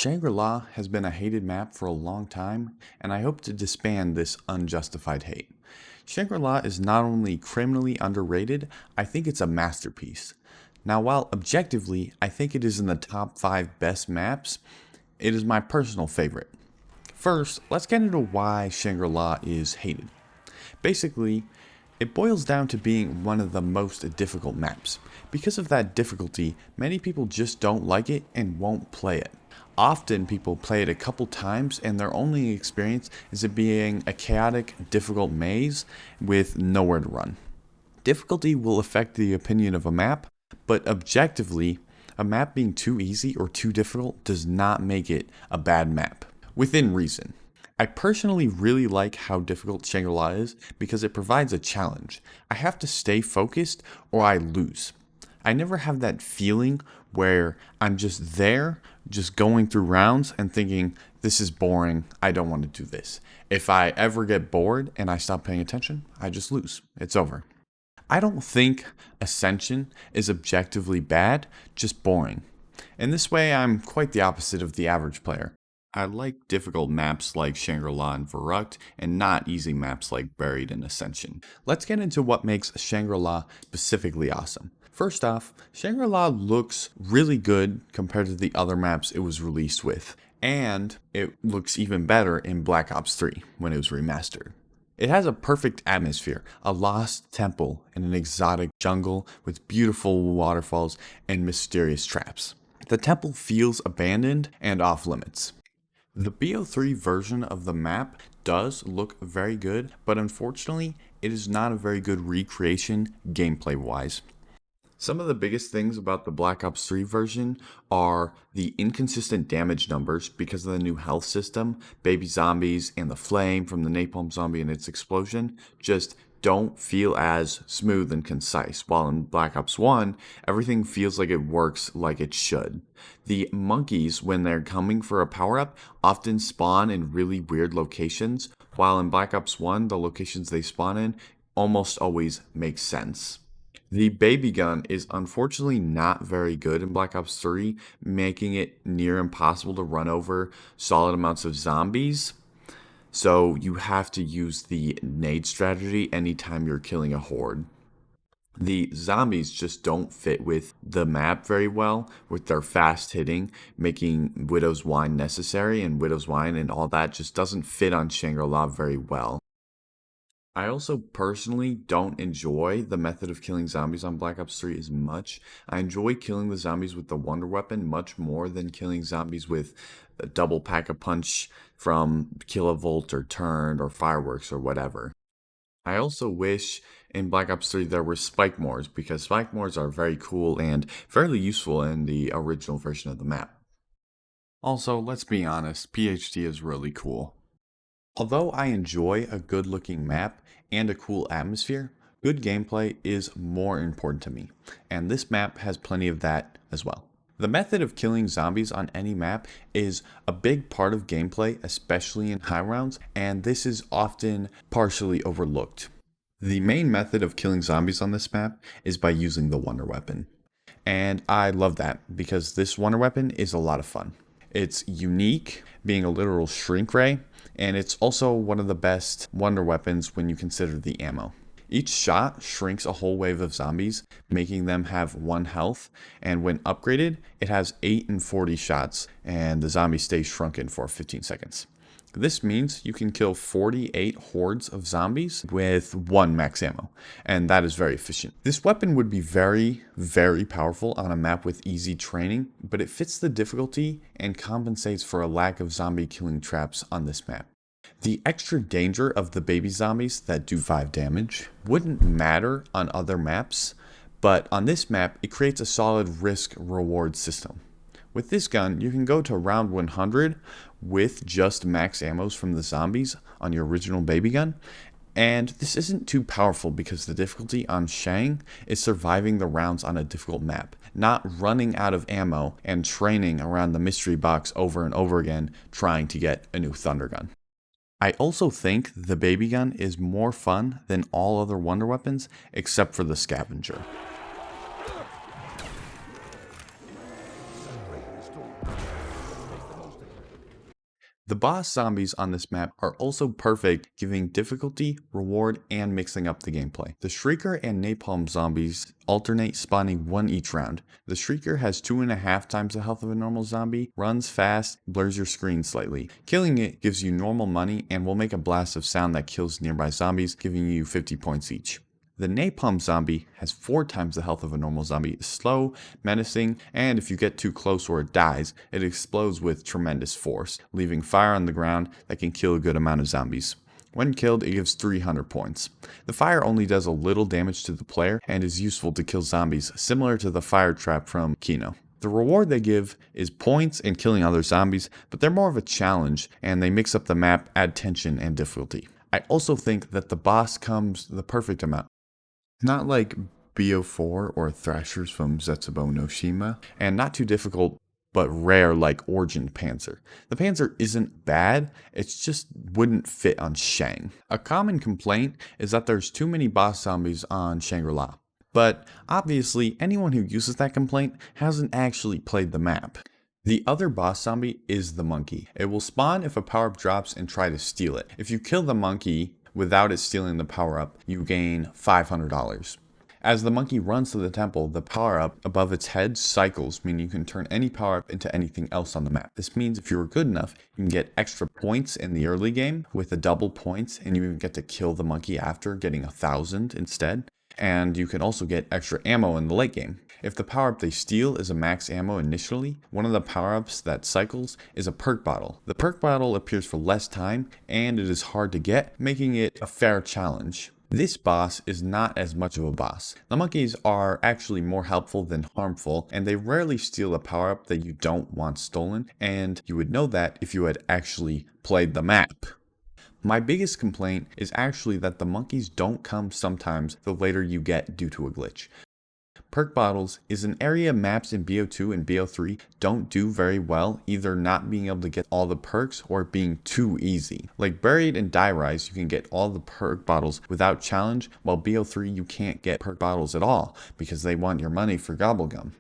Shangri-La has been a hated map for a long time, and I hope to disband this unjustified hate. Shangri-La is not only criminally underrated, I think it's a masterpiece. Now, while objectively, I think it is in the top 5 best maps, it is my personal favorite. First, let's get into why Shangri-La is hated. Basically, it boils down to being one of the most difficult maps. Because of that difficulty, many people just don't like it and won't play it. Often people play it a couple times and their only experience is it being a chaotic, difficult maze with nowhere to run. Difficulty will affect the opinion of a map, but objectively, a map being too easy or too difficult does not make it a bad map, within reason. I personally really like how difficult Shangri-La is because it provides a challenge. I have to stay focused or I lose. I never have that feeling where I'm just there, just going through rounds and thinking, this is boring, I don't want to do this. If I ever get bored and I stop paying attention, I just lose. It's over. I don't think Ascension is objectively bad, just boring. In this way, I'm quite the opposite of the average player. I like difficult maps like Shangri-La and Verrucht, and not easy maps like Buried and Ascension. Let's get into what makes Shangri-La specifically awesome. First off, Shangri-La looks really good compared to the other maps it was released with, and it looks even better in Black Ops 3 when it was remastered. It has a perfect atmosphere, a lost temple in an exotic jungle with beautiful waterfalls and mysterious traps. The temple feels abandoned and off limits. The BO3 version of the map does look very good, but unfortunately, it is not a very good recreation gameplay-wise. Some of the biggest things about the Black Ops 3 version are the inconsistent damage numbers because of the new health system, baby zombies, and the flame from the napalm zombie and its explosion just don't feel as smooth and concise, while in Black Ops 1, everything feels like it works like it should. The monkeys, when they're coming for a power-up, often spawn in really weird locations, while in Black Ops 1, the locations they spawn in almost always make sense. The baby gun is unfortunately not very good in Black Ops 3, making it near impossible to run over solid amounts of zombies. So you have to use the nade strategy anytime you're killing a horde. The zombies just don't fit with the map very well with their fast hitting, making Widow's Wine necessary, and Widow's Wine and all that just doesn't fit on Shangri-La very well. I also personally don't enjoy the method of killing zombies on Black Ops 3 as much. I enjoy killing the zombies with the Wonder Weapon much more than killing zombies with a double pack-a-punch from Killa-volt or Turned or Fireworks or whatever. I also wish in Black Ops 3 there were spike mores, because spike mores are very cool and fairly useful in the original version of the map. Also, let's be honest, PhD is really cool. Although I enjoy a good looking map and a cool atmosphere, good gameplay is more important to me, and this map has plenty of that as well. The method of killing zombies on any map is a big part of gameplay, especially in high rounds, and this is often partially overlooked. The main method of killing zombies on this map is by using the Wonder Weapon, and I love that because this Wonder Weapon is a lot of fun. It's unique, being a literal shrink ray, and it's also one of the best wonder weapons when you consider the ammo. Each shot shrinks a whole wave of zombies, making them have 1 health, and when upgraded, it has 8 and 40 shots, and the zombie stays shrunken for 15 seconds. This means you can kill 48 hordes of zombies with 1 max ammo, and that is very efficient. This weapon would be very, very powerful on a map with easy training, but it fits the difficulty and compensates for a lack of zombie killing traps on this map. The extra danger of the baby zombies that do 5 damage wouldn't matter on other maps, but on this map it creates a solid risk-reward system. With this gun, you can go to round 100 with just max ammos from the zombies on your original baby gun, and this isn't too powerful because the difficulty on Shang is surviving the rounds on a difficult map, not running out of ammo and training around the mystery box over and over again trying to get a new thunder gun. I also think the baby gun is more fun than all other wonder weapons except for the scavenger. The boss zombies on this map are also perfect, giving difficulty, reward, and mixing up the gameplay. The Shrieker and Napalm zombies alternate spawning one each round. The Shrieker has 2.5 times the health of a normal zombie, runs fast, blurs your screen slightly. Killing it gives you normal money and will make a blast of sound that kills nearby zombies, giving you 50 points each. The Napalm zombie has 4 times the health of a normal zombie, is slow, menacing, and if you get too close or it dies, it explodes with tremendous force, leaving fire on the ground that can kill a good amount of zombies. When killed, it gives 300 points. The fire only does a little damage to the player and is useful to kill zombies, similar to the fire trap from Kino. The reward they give is points and killing other zombies, but they're more of a challenge and they mix up the map, add tension and difficulty. I also think that the boss comes the perfect amount. Not like BO4 or Thrashers from Zetsubo no Shima, and not too difficult but rare like Origin Panzer. The Panzer isn't bad, it just wouldn't fit on Shang. A common complaint is that there's too many boss zombies on Shangri-La, but obviously anyone who uses that complaint hasn't actually played the map. The other boss zombie is the monkey. It will spawn if a power-up drops and try to steal it. If you kill the monkey without it stealing the power-up, you gain $500. As the monkey runs to the temple, the power-up above its head cycles, meaning you can turn any power-up into anything else on the map. This means if you were good enough, you can get extra points in the early game with the double points, and you even get to kill the monkey after, getting 1,000 instead. And you can also get extra ammo in the late game. If the power-up they steal is a max ammo initially, one of the power-ups that cycles is a Perk Bottle. The Perk Bottle appears for less time, and it is hard to get, making it a fair challenge. This boss is not as much of a boss. The monkeys are actually more helpful than harmful, and they rarely steal a power-up that you don't want stolen, and you would know that if you had actually played the map. My biggest complaint is actually that the monkeys don't come sometimes the later you get due to a glitch. Perk Bottles is an area maps in BO2 and BO3 don't do very well, either not being able to get all the perks or being too easy. Like Buried and Die Rise, you can get all the Perk Bottles without challenge, while BO3 you can't get Perk Bottles at all because they want your money for Gobblegum.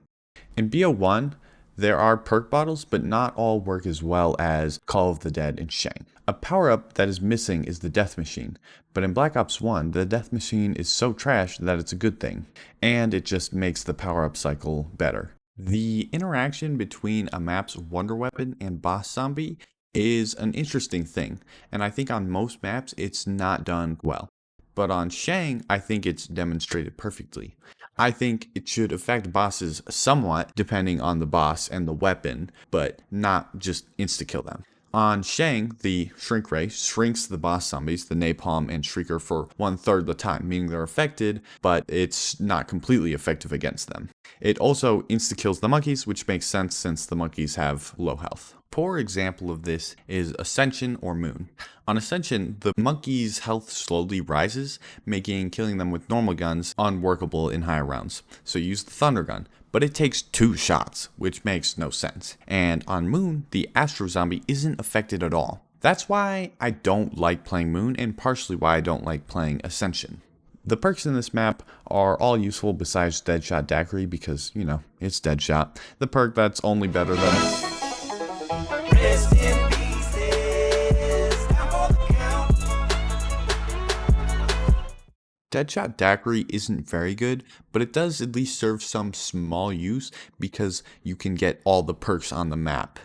In BO1, there are Perk Bottles, but not all work as well as Call of the Dead and Shang. A power-up that is missing is the Death Machine, but in Black Ops 1, the Death Machine is so trash that it's a good thing, and it just makes the power-up cycle better. The interaction between a map's Wonder Weapon and Boss Zombie is an interesting thing, and I think on most maps it's not done well. But on Shang, I think it's demonstrated perfectly. I think it should affect bosses somewhat depending on the boss and the weapon, but not just insta-kill them. On Shang, the Shrink Ray shrinks the boss zombies, the Napalm and Shrieker, for 1/3 the time, meaning they're affected, but it's not completely effective against them. It also insta-kills the monkeys, which makes sense since the monkeys have low health. Poor example of this is Ascension or Moon. On Ascension, the monkey's health slowly rises, making killing them with normal guns unworkable in higher rounds. So you use the Thunder Gun, but it takes 2 shots, which makes no sense. And on Moon, the Astro Zombie isn't affected at all. That's why I don't like playing Moon, and partially why I don't like playing Ascension. The perks in this map are all useful besides Deadshot Daiquiri because, you know, it's Deadshot. The perk that's only better than Rest in pieces, time for the count. Deadshot Daiquiri isn't very good, but it does at least serve some small use because you can get all the perks on the map.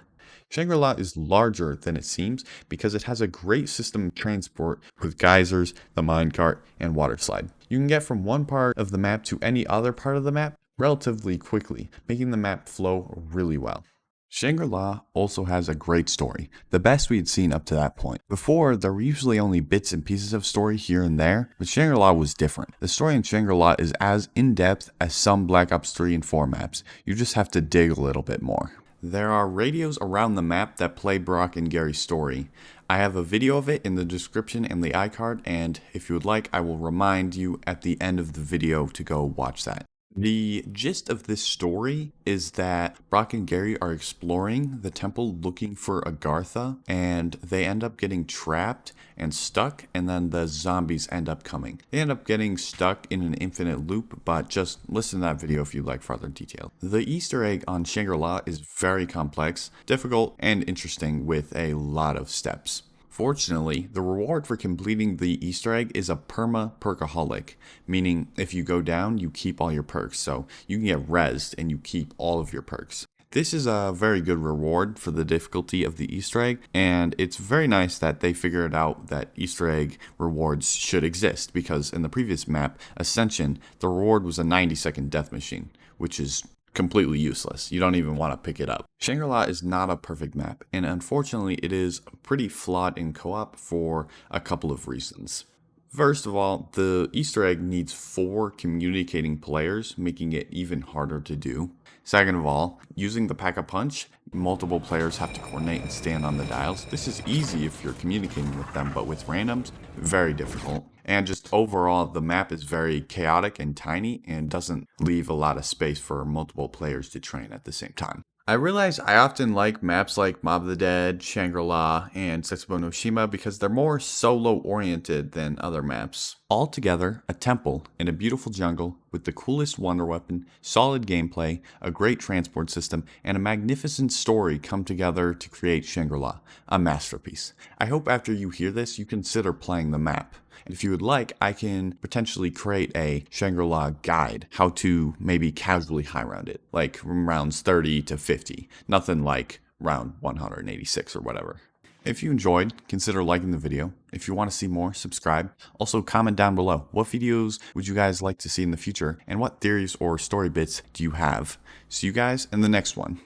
Shangri-La is larger than it seems because it has a great system of transport with geysers, the minecart, and water slide. You can get from one part of the map to any other part of the map relatively quickly, making the map flow really well. Shangri-La also has a great story, the best we had seen up to that point. Before, there were usually only bits and pieces of story here and there, but Shangri-La was different. The story in Shangri-La is as in-depth as some Black Ops 3 and 4 maps. You just have to dig a little bit more. There are radios around the map that play Brock and Gary's story. I have a video of it in the description and the iCard, and if you would like, I will remind you at the end of the video to go watch that. The gist of this story is that Brock and Gary are exploring the temple looking for Agartha, and they end up getting trapped and stuck, and then the zombies end up coming. They end up getting stuck in an infinite loop, but just listen to that video if you'd like further detail. The Easter egg on Shangri-La is very complex, difficult, and interesting with a lot of steps. Fortunately, the reward for completing the Easter egg is a perma-perkaholic, meaning if you go down, you keep all your perks, so you can get rezzed and you keep all of your perks. This is a very good reward for the difficulty of the Easter egg, and it's very nice that they figured out that Easter egg rewards should exist, because in the previous map, Ascension, the reward was a 90-second death machine, which is completely useless. You don't even want to pick it up. Shangri-La is not a perfect map, and unfortunately it is pretty flawed in co-op for a couple of reasons. First of all, the Easter egg needs 4 communicating players, making it even harder to do. Second of all, using the Pack-a-Punch, multiple players have to coordinate and stand on the dials. This is easy if you're communicating with them, but with randoms, very difficult. And just overall, the map is very chaotic and tiny and doesn't leave a lot of space for multiple players to train at the same time. I realize I often like maps like Mob of the Dead, Shangri-La, and Setsubo no Shima because they're more solo-oriented than other maps. Altogether, a temple in a beautiful jungle with the coolest wonder weapon, solid gameplay, a great transport system, and a magnificent story come together to create Shangri-La, a masterpiece. I hope after you hear this, you consider playing the map. And if you would like, I can potentially create a Shangri-La guide, how to maybe casually high round it, like from rounds 30 to 50, nothing like round 186 or whatever. If you enjoyed, consider liking the video. If you want to see more, subscribe. Also, comment down below. What videos would you guys like to see in the future? And what theories or story bits do you have? See you guys in the next one.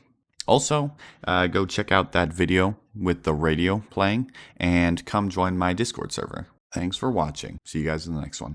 Also, go check out that video with the radio playing and come join my Discord server. Thanks for watching. See you guys in the next one.